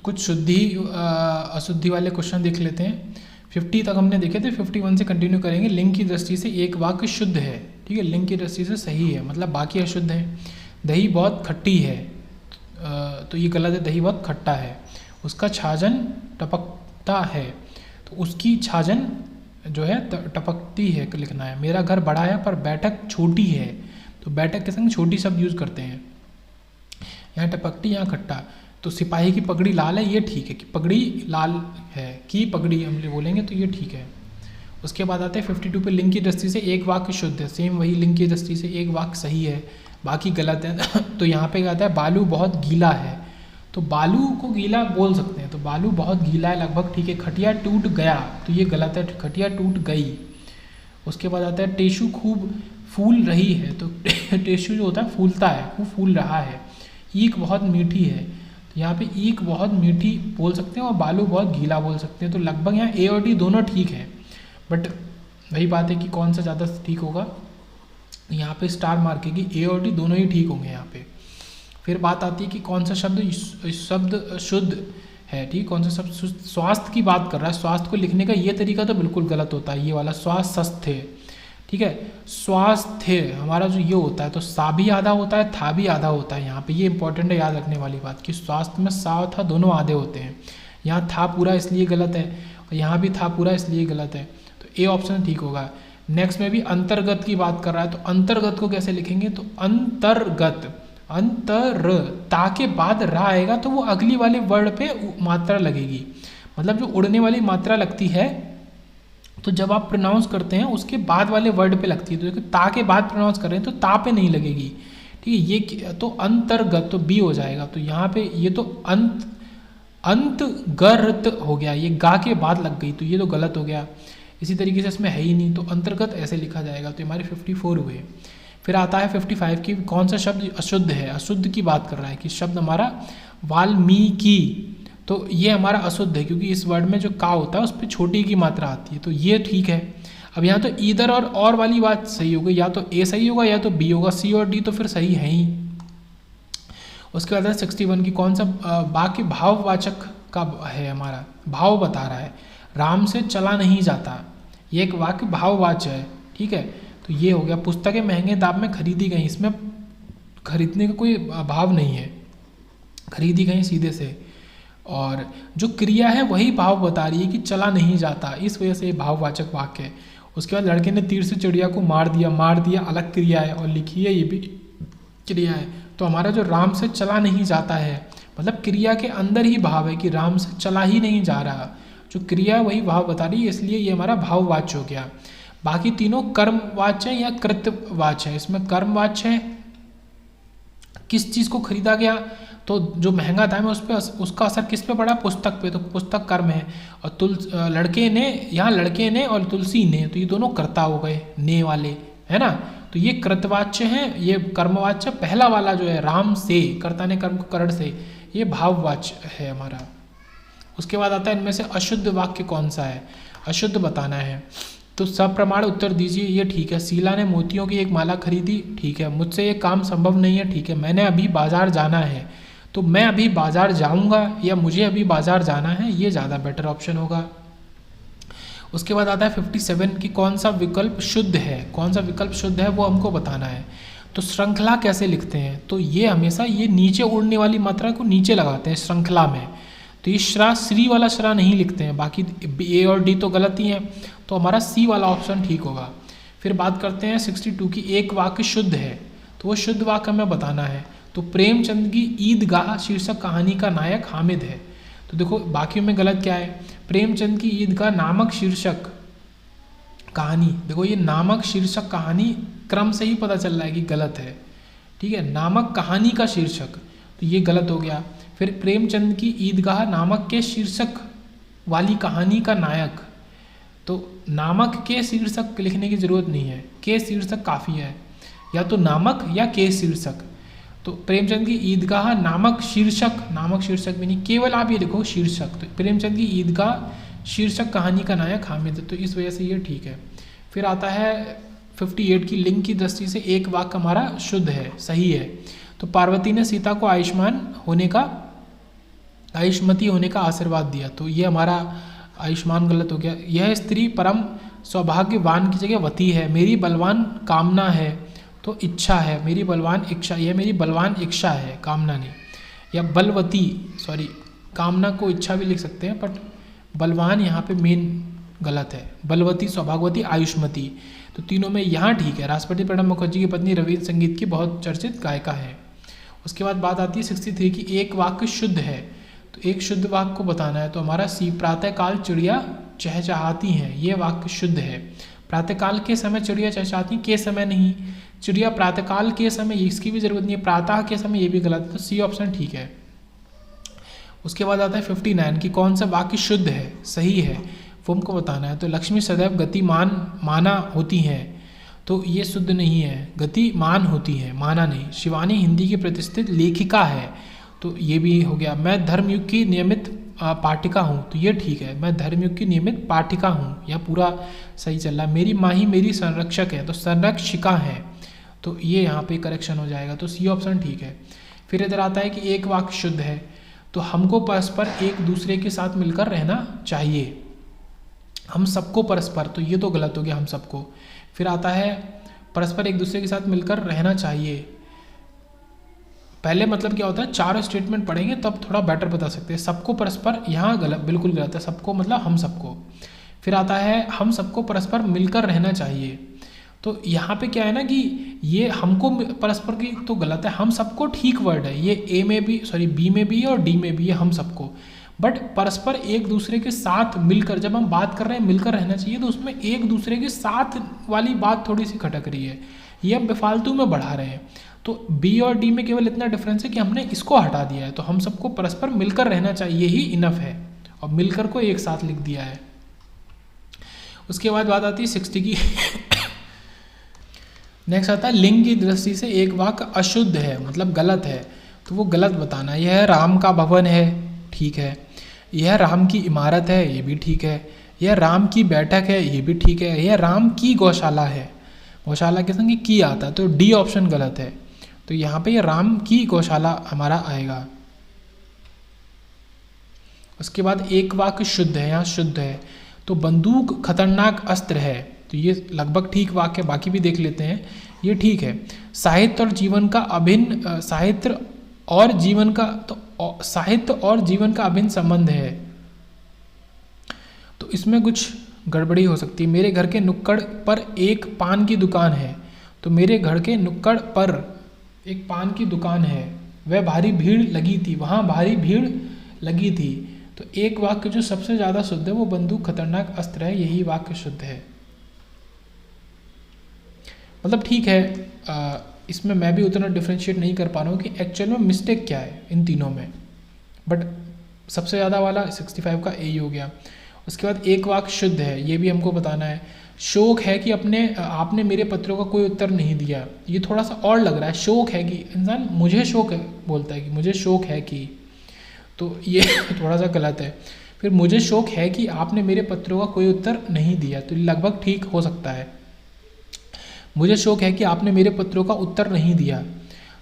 कुछ शुद्धि अशुद्धि वाले क्वेश्चन देख लेते हैं। 50 तक हमने देखे थे, 51 से कंटिन्यू करेंगे। लिंग की दृष्टि से एक वाक्य शुद्ध है, ठीक है, लिंग की दृष्टि से सही है, मतलब बाकी अशुद्ध है। दही बहुत खट्टी है, तो ये गलत है, दही बहुत खट्टा है। उसका छाजन टपकता है, तो उसकी छाजन जो है टपकती है लिखना है। मेरा घर बड़ा है पर बैठक छोटी है, तो बैठक के संग छोटी शब्द यूज करते हैं। यहाँ टपकती, यहाँ खट्टा। तो सिपाही की पगड़ी लाल है, ये ठीक है कि पगड़ी लाल है, की पगड़ी हम बोलेंगे तो ये ठीक है। उसके बाद आते हैं 52 पे, लिंग की दृष्टि से एक वाक्य शुद्ध है। सेम वही, लिंग की दृष्टि से एक वाक्य सही है, बाकी गलत है। तो यहाँ पे कहता है बालू बहुत गीला है, तो बालू को गीला बोल सकते हैं, तो बालू बहुत गीला है लगभग ठीक है। खटिया टूट गया, तो ये गलत है, खटिया टूट गई। उसके बाद आता है टेशु खूब फूल रही है, तो टेशु जो होता है फूलता है, खूब फूल रहा है। ईख बहुत मीठी है, तो यहाँ पे ईख बहुत मीठी बोल सकते हैं और बालू बहुत गीला बोल सकते हैं। तो लगभग यहाँ ए और डी दोनों ठीक है, बट वही बात है कि कौन सा ज़्यादा ठीक होगा। यहाँ पे स्टार मार्क है कि ए और डी दोनों ही ठीक होंगे यहाँ पे। फिर बात आती है कि कौन सा शब्द शुद्ध है, ठीक, कौन सा शब्द शुद्ध। स्वास्थ्य की बात कर रहा है, स्वास्थ्य को लिखने का ये तरीका तो बिल्कुल गलत होता है, ये वाला स्वास्थ्य, ठीक है। स्वास्थ्य हमारा जो ये होता है, तो सा भी आधा होता है, था भी आधा होता है। यहाँ पे ये इंपॉर्टेंट है, याद रखने वाली बात कि स्वास्थ्य में सा और था दोनों आधे होते हैं। यहाँ था पूरा इसलिए गलत है, और यहाँ भी था पूरा इसलिए गलत है, तो ए ऑप्शन ठीक होगा। नेक्स्ट में भी अंतर्गत की बात कर रहा है, तो अंतर्गत को कैसे लिखेंगे, तो अंतर्गत, अंतर, ता के बाद रा आएगा तो वो अगली वाले वर्ड पे मात्रा लगेगी, मतलब जो उड़ने वाली मात्रा लगती है, तो जब आप प्रोनाउंस करते हैं उसके बाद वाले वर्ड पे लगती है। तो देखो ता के बाद प्रोनाउंस कर रहे हैं तो ता पे नहीं लगेगी, ठीक है। ये तो अंतर्गत, तो बी हो जाएगा। तो यहाँ पे ये तो अंतगर्त हो गया, ये गा के बाद लग गई, तो ये तो गलत हो गया। इसी तरीके से इसमें है ही नहीं, तो अंतर्गत ऐसे लिखा जाएगा। तो हमारे 54 हुए। फिर आता है 55 की, कौन सा शब्द अशुद्ध है। अशुद्ध की बात कर रहा है कि शब्द हमारा वाल्मीकि, तो ये हमारा अशुद्ध है क्योंकि इस वर्ड में जो का होता है उस पर छोटी की मात्रा आती है, तो ये ठीक है। अब यहाँ तो इधर और वाली बात सही होगी, या तो ए सही होगा या तो बी होगा, सी और डी तो फिर सही है ही। उसके बाद 61 की, कौन सा बाकी भाववाचक का है, हमारा भाव बता रहा है। राम से चला नहीं जाता, ये एक वाक्य भाववाच्य है, ठीक है। तो ये हो गया। पुस्तकें महंगे दाम में खरीदी गई, इसमें खरीदने का कोई भाव नहीं है, खरीदी गई सीधे से। और जो क्रिया है वही भाव बता रही है कि चला नहीं जाता, इस वजह से ये भाववाचक वाक्य है। उसके बाद लड़के ने तीर से चिड़िया को मार दिया अलग क्रिया है, और लिखी है ये भी क्रिया है। तो हमारा जो राम से चला नहीं जाता है, मतलब क्रिया के अंदर ही भाव है कि राम से चला ही नहीं जा रहा, जो क्रिया वही भाव बता रही है, इसलिए ये हमारा भाववाच्य हो गया। बाकी तीनों कर्मवाच्य या कृतवाच्य है। इसमें कर्मवाच्य है, किस चीज़ को खरीदा गया, तो जो महंगा दाम है उस पर उसका असर किस पे पड़ा, पुस्तक पे, तो पुस्तक कर्म है। और लड़के ने, यहाँ लड़के ने और तुलसी ने, तो ये दोनों कर्ता हो गए, ने वाले, है ना। तो ये कृतवाच्य है, ये कर्मवाच्य। पहला वाला जो है राम से, कर्ता ने कर्म को करण से, ये भाववाच्य है हमारा। उसके बाद आता है इनमें से अशुद्ध वाक्य कौन सा है, अशुद्ध बताना है। तो सप्रमाण उत्तर दीजिए, ये ठीक है। शीला ने मोतियों की एक माला खरीदी, ठीक है। मुझसे ये काम संभव नहीं है, ठीक है। मैंने अभी बाजार जाना है, तो मैं अभी बाजार जाऊंगा या मुझे अभी बाजार जाना है, ये ज़्यादा बेटर ऑप्शन होगा। उसके बाद आता है 57 की, कौन सा विकल्प शुद्ध है, कौन सा विकल्प शुद्ध है वो हमको बताना है। तो श्रृंखला कैसे लिखते हैं, तो ये हमेशा ये नीचे उड़ने वाली मात्रा को नीचे लगाते हैं श्रृंखला में, तो ये श्री वाला श्रा नहीं लिखते हैं। बाकी ए और डी तो गलत ही है, तो हमारा सी वाला ऑप्शन ठीक होगा। फिर बात करते हैं 62 की, एक वाक्य शुद्ध है, तो वो शुद्ध वाक्य हमें बताना है। तो प्रेमचंद की ईदगाह शीर्षक कहानी का नायक हामिद है। तो देखो बाकी में गलत क्या है, प्रेमचंद की ईदगाह नामक शीर्षक कहानी, देखो ये नामक शीर्षक कहानी क्रम से ही पता चल रहा है कि गलत है, ठीक है। नामक कहानी का शीर्षक, तो ये गलत हो गया। फिर प्रेमचंद की ईदगाह नामक के शीर्षक वाली कहानी का नायक, तो नामक के शीर्षक लिखने की जरूरत नहीं है, के शीर्षक काफ़ी है, या तो नामक या के शीर्षक। तो प्रेमचंद की ईदगाह नामक शीर्षक भी नहीं, केवल आप ये लिखो शीर्षक। तो प्रेमचंद की ईदगाह शीर्षक कहानी का नायक हामिद, तो इस वजह से ये ठीक है। फिर आता है 58 की, लिंग की दृष्टि से एक वाक्य हमारा शुद्ध है, सही है। तो पार्वती ने सीता को आयुष्मान होने का आयुष्मती होने का आशीर्वाद दिया, तो ये हमारा आयुष्मान गलत हो गया। यह स्त्री परम सौभाग्यवान की जगह वती है, मेरी बलवान कामना है तो इच्छा है, मेरी बलवान इच्छा, यह मेरी बलवान इच्छा है, कामना नहीं। या बलवती, सॉरी, कामना को इच्छा भी लिख सकते हैं, बट बलवान यहाँ पे मेन गलत है। बलवती, सौभाग्यवती, आयुष्मती, तो तीनों में यहाँ ठीक है। राष्ट्रपति प्रणब मुखर्जी की पत्नी रवींद्र संगीत की बहुत चर्चित गायिका है। उसके बाद बात आती है 63 की, एक वाक्य शुद्ध है, तो एक शुद्ध वाक्य को बताना है, तो हमारा सी, प्रातःकाल चिड़िया चहचहाती हैं, ये वाक्य शुद्ध है। प्रातःकाल के समय चिड़िया चहचहाती, के समय नहीं, चिड़िया प्रातःकाल के समय, इसकी भी जरूरत नहीं है, प्रातः के समय, ये भी गलत है, तो सी ऑप्शन ठीक है। उसके बाद आता है 59 की, कौन सा वाक्य शुद्ध है, सही है, वो हमको बताना है। तो लक्ष्मी सदैव गतिमान माना होती हैं, तो ये शुद्ध नहीं है, गतिमान होती है, माना नहीं। शिवानी हिंदी की प्रतिष्ठित लेखिका है, तो ये भी हो गया। मैं धर्मयुग की नियमित पाठिका हूँ, तो ये ठीक है, मैं धर्मयुग की नियमित पाठिका हूँ, यह पूरा सही चल रहा है। मेरी माँ ही मेरी संरक्षक है, तो संरक्षिका है, तो ये यहाँ पे करेक्शन हो जाएगा, तो सी ऑप्शन ठीक है। फिर इधर आता है कि एक वाक्य शुद्ध है, तो हमको परस्पर एक दूसरे के साथ मिलकर रहना चाहिए, हम सबको परस्पर, तो ये तो गलत हो गया, हम सबको। फिर आता है परस्पर एक दूसरे के साथ मिलकर रहना चाहिए, पहले मतलब क्या होता है, चारों स्टेटमेंट पढ़ेंगे तब थोड़ा बेटर बता सकते हैं। सबको परस्पर, यहाँ गलत, बिल्कुल गलत है, सबको मतलब हम सबको। फिर आता है हम सबको परस्पर मिलकर रहना चाहिए, तो यहाँ पे क्या है ना कि ये हमको परस्पर की तो गलत है, हम सबको ठीक वर्ड है, ये ए में भी, सॉरी बी में भी है और डी में भी है, हम सबको। बट परस्पर एक दूसरे के साथ मिलकर, जब हम बात कर रहे हैं मिलकर रहना चाहिए, तो उसमें एक दूसरे के साथ वाली बात थोड़ी सी खटक रही है, ये हम बेफालतू में बढ़ा रहे हैं। तो बी और डी में केवल इतना डिफरेंस है कि हमने इसको हटा दिया है, तो हम सबको परस्पर मिलकर रहना चाहिए ही इनफ है, और मिलकर को एक साथ लिख दिया है। उसके बाद बात आती है 60 की नेक्स्ट आता है लिंग की दृष्टि से एक वाक्य अशुद्ध है, मतलब गलत है, तो वो गलत बताना। यह राम का भवन है, ठीक है। यह राम की इमारत है, ये भी ठीक है। यह राम की बैठक है, ये भी ठीक है। यह राम की गौशाला है, गौशाला के संग की आता है, तो डी ऑप्शन गलत है, तो यहाँ पे ये राम की गौशाला हमारा आएगा। उसके बाद एक वाक्य शुद्ध है, यहाँ शुद्ध है, तो बंदूक खतरनाक अस्त्र है, तो ये लगभग ठीक वाक्य, बाकी भी देख लेते हैं, ये ठीक है। साहित्य और जीवन का अभिन्न, साहित्य और जीवन का, तो साहित्य और जीवन का अभिन्न संबंध है, तो इसमें कुछ गड़बड़ी हो सकती है। मेरे घर के नुक्कड़ पर एक पान की दुकान है, तो मेरे घर के नुक्कड़ पर एक पान की दुकान है, वह भारी भीड़ लगी थी, वहाँ भारी भीड़ लगी थी, तो एक वाक्य जो सबसे ज़्यादा शुद्ध है वो बंदूक खतरनाक अस्त्र है, यही वाक्य शुद्ध है। मतलब ठीक है, इसमें मैं भी उतना डिफ्रेंशिएट नहीं कर पा रहा हूँ कि एक्चुअल में मिस्टेक क्या है इन तीनों में, बट सबसे ज़्यादा वाला 65 का ए हो गया। उसके बाद एक वाक्य शुद्ध है, ये भी हमको बताना है। शोक है कि आपने मेरे पत्रों का कोई उत्तर नहीं दिया, ये थोड़ा सा और लग रहा है। शोक है कि इंसान मुझे शोक है बोलता है कि मुझे शोक है कि, तो ये थोड़ा सा गलत है। फिर मुझे शोक है कि आपने मेरे पत्रों का कोई उत्तर नहीं दिया, तो लगभग ठीक हो सकता है। मुझे शोक है कि आपने मेरे पत्रों का उत्तर नहीं दिया,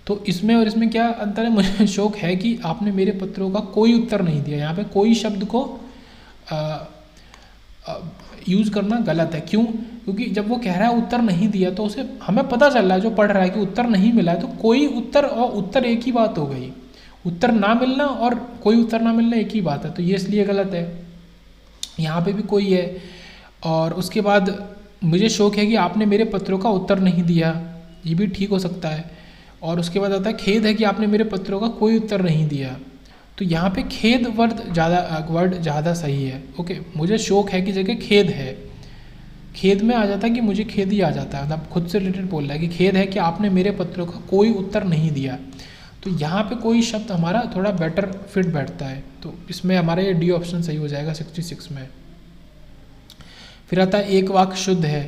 तो इसमें और इसमें क्या अंतर है। मुझे शोक है कि आपने मेरे पत्रों का कोई उत्तर नहीं दिया, यहाँ पे कोई शब्द को यूज़ करना गलत है। क्यों? क्योंकि जब वो कह रहा है उत्तर नहीं दिया, तो उसे हमें पता चल रहा है जो पढ़ रहा है कि उत्तर नहीं मिला है, तो कोई उत्तर और उत्तर एक ही बात हो गई। उत्तर ना मिलना और कोई उत्तर ना मिलना एक ही बात है, तो ये इसलिए गलत है। यहाँ पे भी कोई है। और उसके बाद मुझे शौक है कि आपने मेरे पत्रों का उत्तर नहीं दिया, ये भी ठीक हो सकता है। और उसके बाद आता है खेद है कि आपने मेरे पत्रों का कोई उत्तर नहीं दिया, तो यहाँ पे खेद वर्ड ज़्यादा सही है। ओके, मुझे शौक है की जगह खेद है, खेद में आ जाता है कि मुझे खेद ही आ जाता है, मतलब खुद से रिलेटेड बोल रहा है कि खेद है कि आपने मेरे पत्रों का कोई उत्तर नहीं दिया, तो यहाँ पे कोई शब्द हमारा थोड़ा बेटर फिट बैठता है, तो इसमें हमारा ये डी ऑप्शन सही हो जाएगा 66 में। फिर आता है एक वाक्य शुद्ध है,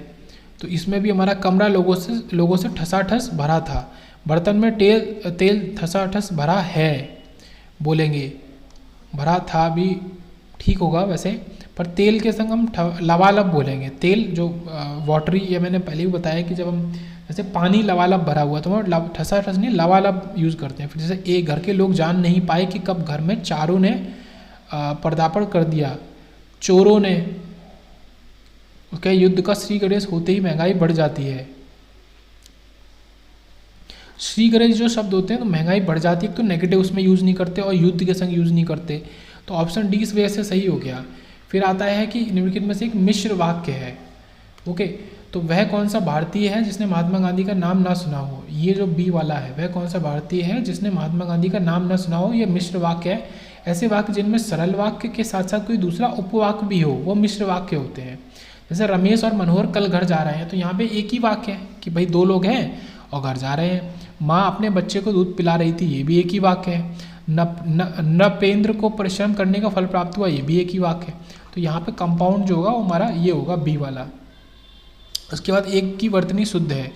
तो इसमें भी हमारा कमरा लोगों से ठसाठस भरा था, बर्तन में तेल ठसाठस भरा है बोलेंगे, भरा था भी ठीक होगा वैसे, पर तेल के संग हम लबालब बोलेंगे। तेल जो वाटरी, ये मैंने पहले भी बताया कि जब हम जैसे पानी लबालब भरा हुआ, तो हम ठसा ठस नहीं लबालब यूज़ करते हैं। फिर जैसे एक घर के लोग जान नहीं पाए कि कब घर में चारों ने पर्दापण कर दिया, चोरों ने। उसके युद्ध का श्री गणेश होते ही महंगाई बढ़ जाती है। श्री गणेश जो शब्द होते हैं तो महंगाई बढ़ जाती है, तो नेगेटिव उसमें यूज़ नहीं करते और युद्ध के संग यूज़ नहीं करते, तो ऑप्शन डी इस वजह से सही हो गया। फिर आता है कि निम्नलिखित में से एक मिश्र वाक्य है। ओके, तो वह कौन सा भारतीय है जिसने महात्मा गांधी का नाम ना सुना हो? ये जो बी वाला है, वह कौन सा भारतीय है जिसने महात्मा गांधी का नाम ना सुना हो, ये मिश्र वाक्य है। ऐसे वाक्य जिनमें सरल वाक्य के साथ साथ कोई दूसरा उपवाक्य भी हो, वो मिश्र वाक्य होते हैं। जैसे रमेश और मनोहर कल घर जा रहे हैं, तो यहाँ पे एक ही वाक्य है कि भाई दो लोग हैं और घर जा रहे हैं। माँ अपने बच्चे को दूध पिला रही थी, ये भी एक ही वाक्य है। नपेंद्र को परिश्रम करने का फल प्राप्त हुआ, ये भी एक ही वाक्य है। तो यहाँ पे कंपाउंड जो होगा वो हमारा ये होगा बी वाला। उसके बाद एक की वर्तनी शुद्ध है,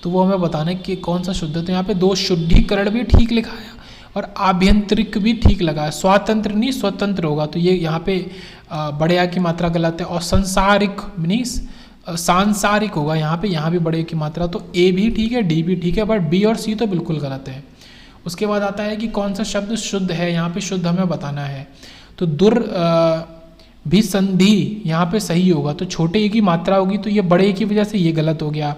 तो वो हमें बताना है कि कौन सा शुद्ध है। तो यहाँ पे दो शुद्धिकरण भी ठीक लिखा है और आभ्यंतरिक भी ठीक लगा है। स्वातंत्र नहीं स्वतंत्र होगा, तो ये यहाँ पे बड़े आ की मात्रा गलत है। और संसारिक मीन्स सांसारिक होगा यहाँ पे, यहाँ भी बड़े की मात्रा, तो ए भी ठीक है, डी भी ठीक है, बट बी और सी तो बिल्कुल गलत है। उसके बाद आता है कि कौन सा शब्द शुद्ध है, यहाँ पे शुद्ध हमें बताना है। तो दुर भी संधि यहाँ पे सही होगा, तो छोटे ए की मात्रा होगी, तो ये बड़े ए की वजह से ये गलत हो गया।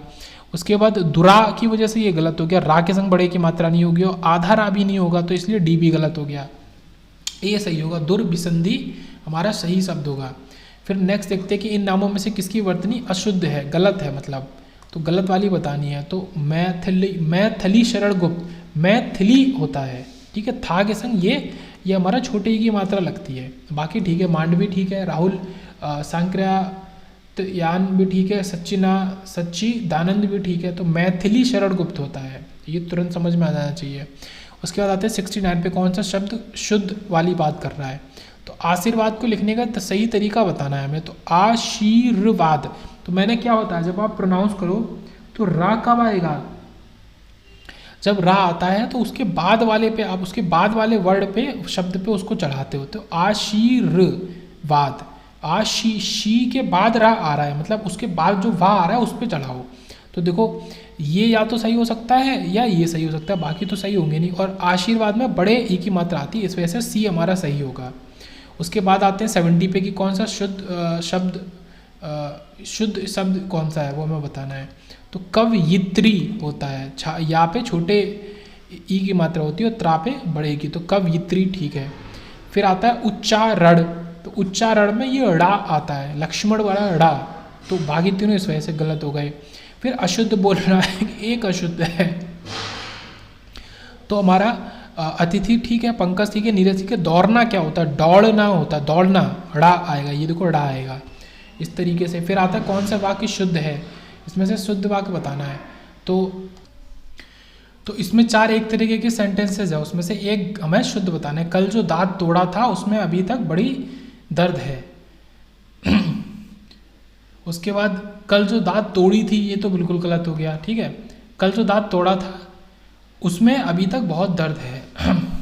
उसके बाद दुरा की वजह से ये गलत हो गया, रा के संग बड़े की मात्रा नहीं होगी और आधा रा भी नहीं होगा, तो इसलिए डी भी गलत हो गया। ये सही होगा, दुर्विसंधि हमारा सही शब्द होगा। फिर नेक्स्ट देखते हैं कि इन नामों में से किसकी वर्तनी अशुद्ध है, गलत है मतलब, तो गलत वाली बतानी है। तो मैथिली शरण गुप्त, मैथिली होता है, ठीक है, था के संग ये हमारा छोटे ही की मात्रा लगती है। बाकी ठीक है, मांडवी ठीक है, राहुल सांक्रायान भी ठीक है, सच्चिदानंद भी ठीक है, तो मैथिली शरण गुप्त होता है, ये तुरंत समझ में आ जाना चाहिए। उसके बाद आते हैं 69 पे, कौन सा शब्द शुद्ध वाली बात कर रहा है। तो आशीर्वाद को लिखने का सही तरीका बताना है हमें। तो आशीर्वाद, तो मैंने क्या बताया, जब आप प्रोनाउंस करो तो रा कब आएगा, जब रा आता है तो उसके बाद वाले पे आप उसके बाद वाले वर्ड पे शब्द पे उसको चढ़ाते हो। तो आशीर्वाद, शी के बाद रा आ रहा है, मतलब उसके बाद जो वा आ रहा है उस पर चढ़ाओ। तो देखो ये या तो सही हो सकता है या ये सही हो सकता है, बाकी तो सही होंगे नहीं। और आशीर्वाद में बड़े ई की मात्रा आती है, इस वजह से सी हमारा सही होगा। उसके बाद आते हैं 70 पे कि कौन सा शुद्ध शब्द कौन सा है, वो हमें बताना है। तो कवयित्री होता है, या पे छोटे ई की मात्रा होती है और त्रा पे बड़े की, तो कवयित्री ठीक है। फिर आता है उच्चारण, तो उच्चारण में ये ड़ा आता है, लक्ष्मण वाला ड़ा, तो बाकी तीनों इस वजह से गलत हो गए। फिर अशुद्ध बोलना है, एक अशुद्ध है, तो हमारा अतिथि ठीक है, पंकज ठीक है, नीरज ठीक है। दौड़ना क्या होता है, दौड़ना होता है, दौड़ना ड़ा आएगा, ये देखो ड़ा आएगा इस तरीके से। फिर आता है कौन सा वाक्य शुद्ध है, इसमें से शुद्ध वाक्य बताना है। तो इसमें 4 एक तरीके के सेंटेंसेस है, उसमें से एक हमें शुद्ध बताना है। कल जो दांत तोड़ा था उसमें अभी तक बड़ी दर्द है। उसके बाद कल जो दांत तोड़ी थी, ये तो बिल्कुल गलत हो गया, ठीक है। कल जो दांत तोड़ा था उसमें अभी तक बहुत दर्द है,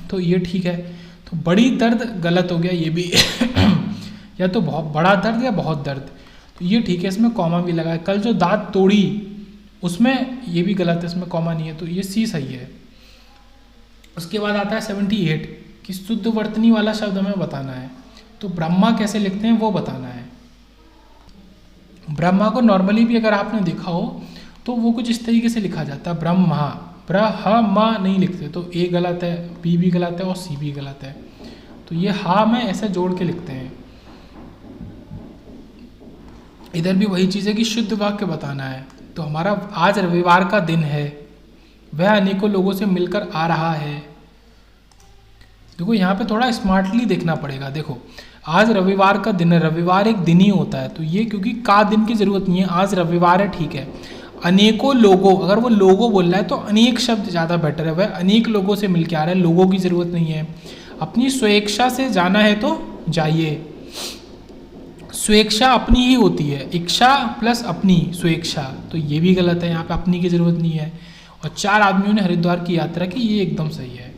तो ये ठीक है। तो बड़ी दर्द गलत हो गया, ये भी या तो बहुत बड़ा दर्द या बहुत दर्द, तो ये ठीक है, इसमें कॉमा भी लगा है। कल जो दांत तोड़ी उसमें ये भी गलत है, इसमें कॉमा नहीं है, तो ये सी सही है। उसके बाद आता है 78 कि शुद्ध वर्तनी वाला शब्द हमें बताना है। तो ब्रह्मा कैसे लिखते हैं वो बताना है। ब्रह्मा को नॉर्मली भी अगर आपने देखा हो तो वो कुछ इस तरीके से लिखा जाता है, ब्रह्मा, ब्रह्मा नहीं लिखते, तो ए गलत है, बी भी गलत है और सी भी गलत है। तो ये हा में ऐसे जोड़ के लिखते हैं। इधर भी वही चीज़ है कि शुद्ध वाक्य बताना है। तो हमारा आज रविवार का दिन है, वह अनेकों लोगों से मिलकर आ रहा है। देखो यहाँ पे थोड़ा स्मार्टली देखना पड़ेगा। देखो आज रविवार का दिन है, रविवार एक दिन ही होता है, तो ये क्योंकि का दिन की जरूरत नहीं है, आज रविवार है, ठीक है। अनेकों लोगों, अगर वो लोगों बोल रहा है तो अनेक शब्द ज़्यादा बेटर है, वह अनेक लोगों से मिलकर आ रहा है, लोगों की ज़रूरत नहीं है। अपनी स्वेच्छा से जाना है तो जाइए, स्वेच्छा अपनी ही होती है, इच्छा प्लस अपनी स्वेच्छा, तो ये भी गलत है, यहाँ पे अपनी की ज़रूरत नहीं है। और 4 आदमियों ने हरिद्वार की यात्रा की, ये एकदम सही है।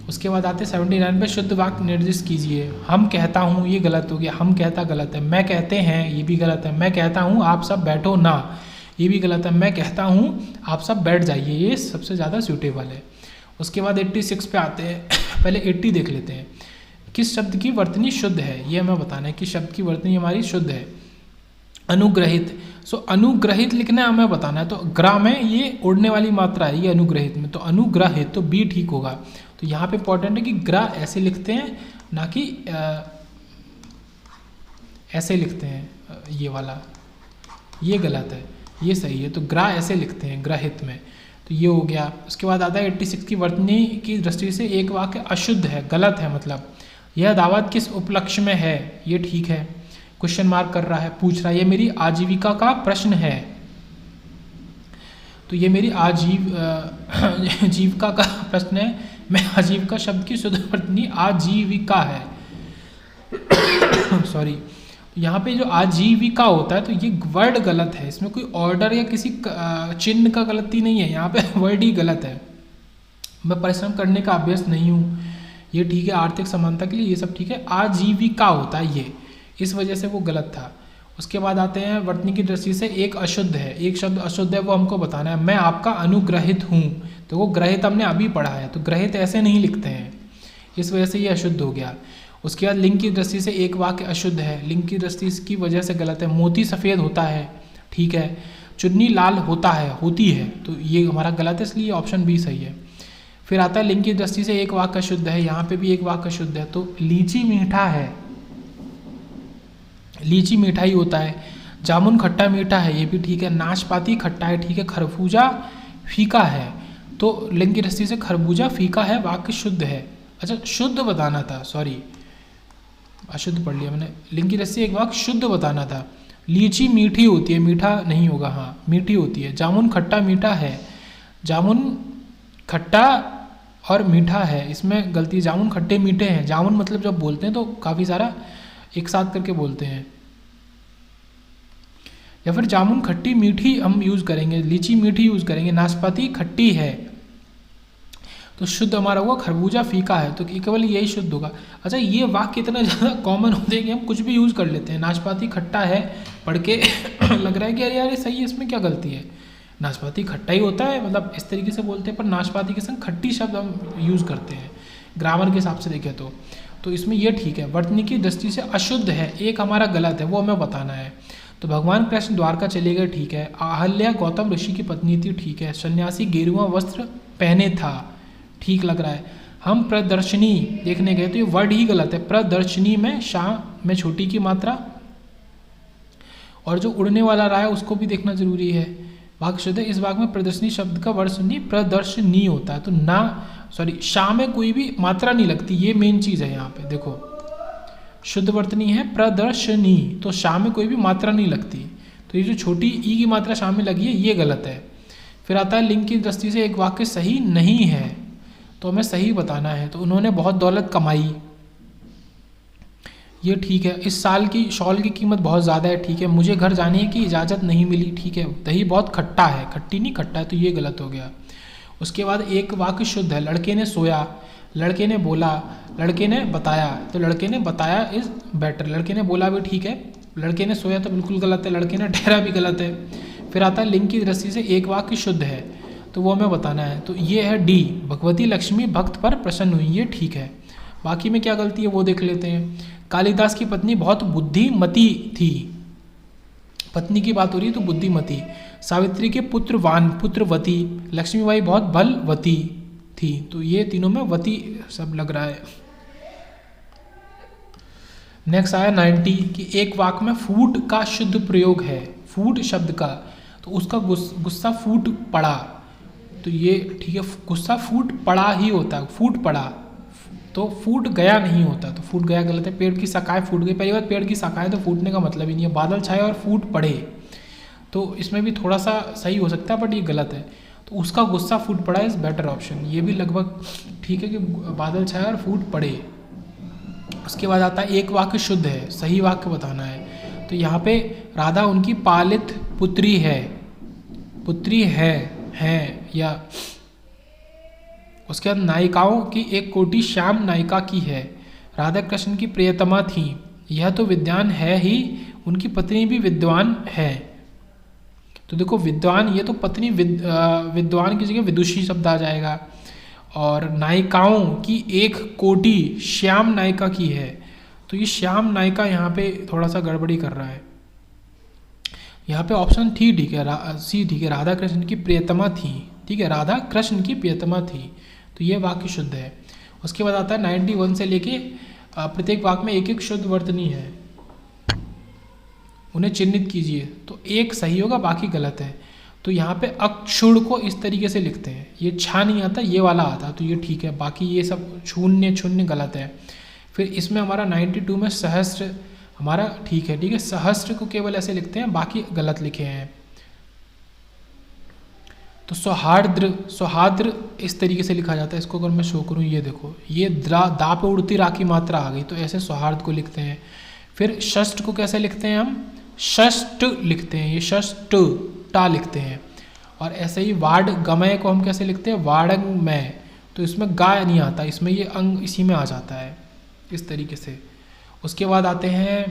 उसके बाद आते 79 पे शुद्ध वाक्य निर्दिष्ट कीजिए। हम कहता हूँ, ये गलत हो गया, हम कहता गलत है। मैं कहते हैं, ये भी गलत है। मैं कहता हूँ आप सब बैठो ना, ये भी गलत है। मैं कहता हूँ आप सब बैठ जाइए, ये सबसे ज़्यादा सूटेबल है। उसके बाद 86 पे आते हैं। पहले 80 देख लेते हैं। किस शब्द की वर्तनी शुद्ध है, ये हमें बताना है कि शब्द की वर्तनी हमारी शुद्ध है। अनुग्रहित, सो अनुग्रहित लिखना है, हमें बताना है। तो ग्रा में ये उड़ने वाली मात्रा है, ये अनुग्रहित में, तो अनुग्रहित, तो बी ठीक होगा। तो यहाँ पे इंपॉर्टेंट है कि ग्रा ऐसे लिखते हैं, ना कि ऐसे लिखते हैं, ये वाला, ये गलत है, ये सही है। तो ग्रा ऐसे लिखते हैं ग्रहित में, तो ये हो गया। उसके बाद आता है 86 की वर्तनी की दृष्टि से एक वाक्य अशुद्ध है, गलत है, मतलब यह दावत किस उपलक्ष्य में है, ये ठीक है। क्वेश्चन मार्क कर रहा है, पूछ रहा है, ये मेरी आजीविका का प्रश्न है, तो ये मेरी जीविका का प्रश्न है। मैं आजीविका शब्द की शुद्ध वर्तनी आजीविका है। सॉरी, यहाँ पे जो आजीविका होता है तो ये वर्ड गलत है, इसमें कोई ऑर्डर या किसी चिन्ह का गलती नहीं है, यहाँ पे वर्ड ही गलत है। मैं परिश्रम करने का अभ्यस्त नहीं हूँ, ये ठीक है। आर्थिक समानता के लिए ये सब ठीक है। आजीविका होता है ये, इस वजह से वो गलत था। उसके बाद आते हैं वर्तनी की दृष्टि से एक अशुद्ध है, एक शब्द अशुद्ध है, वो हमको बताना है। मैं आपका अनुग्रहित हूँ, तो वो ग्रहित हमने अभी पढ़ा है, तो ग्रहित ऐसे नहीं लिखते हैं, इस वजह से ये अशुद्ध हो गया। उसके बाद लिंग की दृष्टि से एक वाक्य अशुद्ध है, लिंग की दृष्टि की वजह से गलत है। मोती सफ़ेद होता है, ठीक है। चुन्नी लाल होता है, होती है, तो ये हमारा गलत है, इसलिए ऑप्शन बी सही है। फिर आता है लिंग की दृष्टि से एक वाक्य शुद्ध है, यहाँ पे भी एक वाक्य शुद्ध है। तो लीची मीठा है, लीची मीठा ही होता है। जामुन खट्टा मीठा है, ये भी ठीक है। नाशपाती खट्टा है, ठीक है। खरबूजा फीका है, तो लिंग की दृष्टि से खरबूजा फीका है, वाक्य शुद्ध है। अच्छा, शुद्ध बताना था, सॉरी अशुद्ध पढ़ लिया मैंने। लिंग की दृष्टि से एक वाक्य शुद्ध बताना था। लीची मीठी होती है, मीठा नहीं होगा, हाँ मीठी होती है। जामुन खट्टा मीठा है, जामुन खट्टा और मीठा है, इसमें गलती। जामुन खट्टे मीठे हैं, जामुन मतलब जब बोलते हैं तो काफ़ी सारा एक साथ करके बोलते हैं, या फिर जामुन खट्टी मीठी हम यूज़ करेंगे, लीची मीठी यूज़ करेंगे। नाशपाती खट्टी है, तो शुद्ध हमारा हुआ खरबूजा फीका है, तो केवल यही शुद्ध होगा। अच्छा, ये वाक्य इतना ज़्यादा कॉमन होते हैं कि हम कुछ भी यूज़ कर लेते हैं। नाशपाती खट्टा है पढ़ के लग रहा है कि अरे यार ये सही है, इसमें क्या गलती है, नाशपाती खट्टा ही होता है, मतलब इस तरीके से बोलते हैं। पर नाशपाती के संग खट्टी शब्द हम यूज़ करते हैं ग्रामर के हिसाब से देखें तो इसमें ये ठीक है। वर्तनी की दृष्टि से अशुद्ध है, एक हमारा गलत है, वो हमें बताना है। तो भगवान कृष्ण द्वारका चले गए, ठीक है। अहल्या गौतम ऋषि की पत्नी थी, ठीक है। सन्यासी गेरुआ वस्त्र पहने था, ठीक लग रहा है। हम प्रदर्शनी देखने गए, तो ये वर्ड ही गलत है। प्रदर्शनी में शाह में छोटी की मात्रा, और जो उड़ने वाला रहा है उसको भी देखना जरूरी है। वाक्य शुद्ध है। इस वाक्य में प्रदर्शनी शब्द का वर्ड सुनिए, प्रदर्शनी होता है, तो ना सॉरी शाह में कोई भी मात्रा नहीं लगती, ये मेन चीज़ है यहाँ पे। देखो शुद्ध वर्तनी है प्रदर्शनी, तो शाह में कोई भी मात्रा नहीं लगती, तो ये जो छोटी ई की मात्रा शाह में लगी है ये गलत है। फिर आता है लिंग की दृष्टि से एक वाक्य सही नहीं है, तो हमें सही बताना है। तो उन्होंने बहुत दौलत कमाई, ये ठीक है। इस साल की शॉल की कीमत बहुत ज़्यादा है, ठीक है। मुझे घर जाने की इजाज़त नहीं मिली, ठीक है। दही बहुत खट्टा है, खट्टी नहीं खट्टा है, तो ये गलत हो गया। उसके बाद एक वाक्य शुद्ध है, लड़के ने सोया, लड़के ने बोला, लड़के ने बताया, तो लड़के ने बताया इज़ बेटर। लड़के ने बोला भी ठीक है, लड़के ने सोया तो बिल्कुल गलत है, लड़के ने ठहरा भी गलत है। फिर आता है लिंग की दृष्टि से एक वाक्य शुद्ध है, तो वो हमें बताना है। तो ये है डी, भगवती लक्ष्मी भक्त पर प्रसन्न हुई, ये ठीक है। बाकी में क्या गलती है वो देख लेते हैं। कालिदास की पत्नी बहुत बुद्धिमती थी, पत्नी की बात हो रही है तो बुद्धिमती। सावित्री के पुत्रवान, पुत्रवती। लक्ष्मीबाई बहुत बलवती थी, तो ये तीनों में वती सब लग रहा है। नेक्स्ट आया 90 कि एक वाक्य में फूट का शुद्ध प्रयोग है, फूट शब्द का, तो उसका गुस्सा फूट पड़ा, तो ये ठीक है। गुस्सा फूट पड़ा ही होता है, फूट पड़ा, तो फूट गया नहीं होता, तो फूट गया गलत है। पेड़ की शाखाएं फूट गई, पहली बात पेड़ की शाखाएं तो फूटने का मतलब ही नहीं है। बादल छाए और फूट पड़े, तो इसमें भी थोड़ा सा सही हो सकता है, बट ये गलत है। तो उसका गुस्सा फूट पड़ा इज़ बेटर ऑप्शन, ये भी लगभग ठीक है कि बादल छाए और फूट पड़े। उसके बाद आता है एक वाक्य शुद्ध है, सही वाक्य बताना है। तो यहाँ पे राधा उनकी पालित पुत्री है, पुत्री है या। उसके बाद नायिकाओं की एक कोटि श्याम नायिका की है, राधा कृष्ण की प्रियतमा थी, यह तो विद्वान है ही, उनकी पत्नी भी विद्वान है, तो देखो विद्वान, ये तो पत्नी विद्वान की जगह विदुषी शब्द आ जाएगा। और नायिकाओं की एक कोटि श्याम नायिका की है, तो ये श्याम नायिका यहाँ पे थोड़ा सा गड़बड़ी कर रहा है। यहाँ पे ऑप्शन ठीक है, सी ठीक है, राधा कृष्ण की प्रियतमा थी। ठीक है, राधा कृष्ण की प्रियतमा थी, तो ये वाक्य शुद्ध है। उसके बाद आता है 91 से लेके प्रत्येक वाक्य में एक एक शुद्ध वर्तनी है, उन्हें चिन्हित कीजिए। तो एक सही होगा, बाकी गलत है। तो यहाँ पे अक्षुण को इस तरीके से लिखते हैं, ये छा नहीं आता, ये वाला आता, तो ये ठीक है। बाकी ये सब शून्य शून्य गलत है। फिर इसमें हमारा 92 में सहस्त्र हमारा ठीक है। ठीक है, सहस्त्र को केवल ऐसे लिखते हैं, बाकी गलत लिखे हैं। तो सौहार्द्र इस तरीके से लिखा जाता है। इसको अगर मैं शो करूँ, ये देखो, ये दा पे उड़ती रा की मात्रा आ गई, तो ऐसे सौहार्द को लिखते हैं। फिर षष्ठ को कैसे लिखते हैं हम, षष्ठ लिखते हैं, ये षष्ठ टा लिखते हैं। और ऐसे ही वाड गमय को हम कैसे लिखते हैं, वाडंगमय, तो इसमें गाय नहीं आता, इसमें ये अंग इसी में आ जाता है इस तरीके से। उसके बाद आते हैं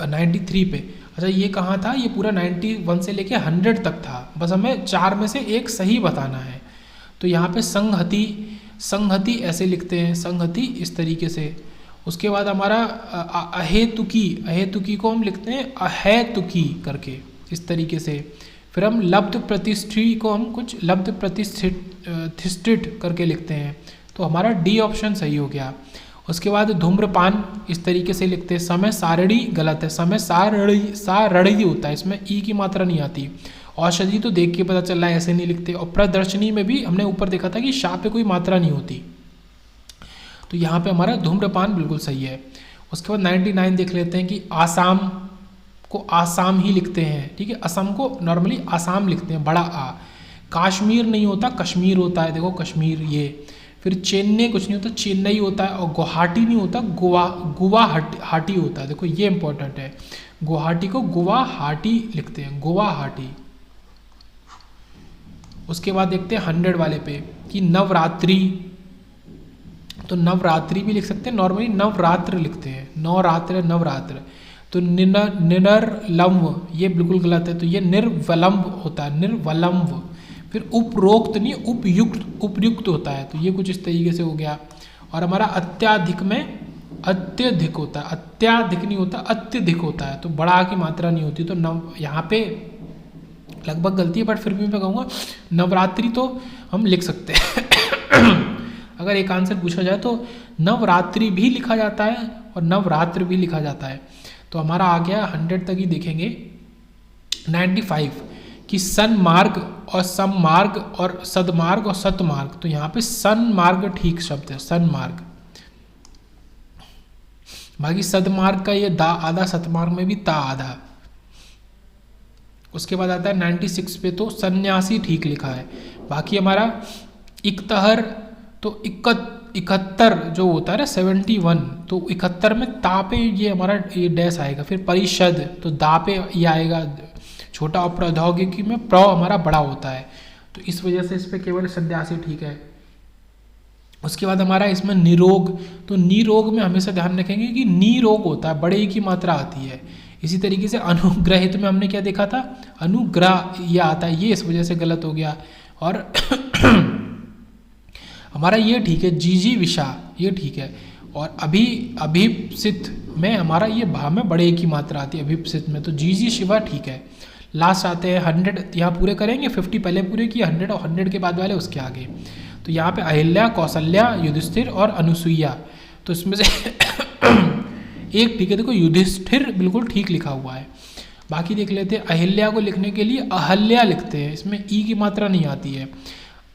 93 पे। अच्छा, ये कहाँ था, ये पूरा 91 से लेके 100 तक था, बस हमें 4 में से एक सही बताना है। तो यहाँ पे संहति ऐसे लिखते हैं, संहति इस तरीके से। उसके बाद हमारा अहेतुकी को हम लिखते हैं अहेतुकी करके इस तरीके से। फिर हम लब्ध प्रतिष्ठी को हम कुछ लब्ध प्रतिष्ठित करके लिखते हैं, तो हमारा डी ऑप्शन सही हो गया। उसके बाद धूम्रपान इस तरीके से लिखते हैं। समय सारणी गलत है, समय सारणी होता है, इसमें ई की मात्रा नहीं आती। औषधि तो देख के पता चल रहा है, ऐसे नहीं लिखते। और प्रदर्शनी में भी हमने ऊपर देखा था कि शाह पे कोई मात्रा नहीं होती, तो यहाँ पे हमारा धूम्रपान बिल्कुल सही है। उसके बाद 99 देख लेते हैं कि आसाम को आसाम ही लिखते हैं। ठीक है, असम को नॉर्मली आसाम लिखते हैं, बड़ा आ। कश्मीर नहीं होता, कश्मीर होता है, देखो कश्मीर ये। फिर चेन्नई कुछ नहीं होता, चेन्नई होता है। और गुवाहाटी नहीं होता, गुवाहाटी होता है, देखो ये इंपॉर्टेंट है। गुवाहाटी को गुवाहाटी लिखते हैं, गुवाहाटी। उसके बाद देखते हैं 100 वाले पे कि नवरात्रि, तो नवरात्रि भी लिख सकते हैं, नॉर्मली नवरात्र लिखते हैं, नवरात्र। तो निरलंब ये बिल्कुल गलत है, तो ये निर्वलंब होता है, निर्वलंब। फिर उपरोक्त नहीं, उपयुक्त होता है, तो ये कुछ इस तरीके से हो गया। और हमारा अत्याधिक में अत्यधिक होता है, अत्याधिक नहीं होता, अत्यधिक होता है, तो बड़ा की मात्रा नहीं होती। तो नव यहाँ पे लगभग गलती है, बट फिर भी मैं कहूँगा नवरात्रि तो हम लिख सकते हैं। अगर एक आंसर पूछा जाए तो नवरात्रि भी लिखा जाता है और नवरात्र भी लिखा जाता है। तो हमारा आ गया 100 तक ही देखेंगे। 95 कि सन्मार्ग और सममार्ग और सदमार्ग और सतमार्ग, तो यहाँ पे सन्मार्ग ठीक शब्द है, सन्मार्ग। बाकी सदमार्ग का ये दा आधा, सतमार्ग में भी ता आधा। उसके बाद आता है 96 पे, तो सन्यासी ठीक लिखा है। बाकी हमारा इकतहर, तो 71 जो होता है ना 71, तो 71 में ता पे ये हमारा ये डैश आएगा। फिर परिषद, तो दा पे ये आएगा छोटा। और प्रौद्योगिकी में प्र हमारा बड़ा होता है, तो इस वजह से इस पे केवल सन्यासी ठीक है। उसके बाद हमारा इसमें निरोग, तो निरोग में हमेशा ध्यान रखेंगे कि निरोग होता है, बड़े की मात्रा आती है। इसी तरीके से अनुग्रहित में हमने क्या देखा था, अनुग्रह ये आता है, ये इस वजह से गलत हो गया। और हमारा ये ठीक है, जीजी विशा ये ठीक है। और अभिप्सित में हमारा ये भा में बड़े की मात्रा आती है, अभिप्सित में, तो जीजी शिवा ठीक है। लास्ट आते हैं 100, यहाँ पूरे करेंगे, 50 पहले पूरे किए, 100 और 100 के बाद वाले उसके आगे। तो यहाँ पे अहिल्या, कौशल्या, युधिष्ठिर और अनुसुईया, तो इसमें से एक ठीक है। देखो युधिष्ठिर बिल्कुल ठीक लिखा हुआ है। बाकी देख लेते हैं, अहिल्या को लिखने के लिए अहल्या लिखते हैं, इसमें ई की मात्रा नहीं आती है।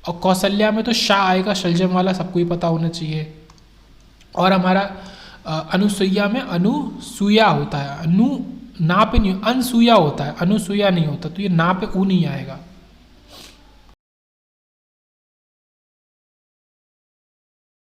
और कौशल्या में तो शाह आएगा, शलजम वाला, सबको ही पता होना चाहिए। और हमारा अनुसुईया में अनुसुया होता है, अनु ना पे नहीं, अनसुया होता है, अनुसुया नहीं होता, तो ये ना पे ऊ नहीं आएगा।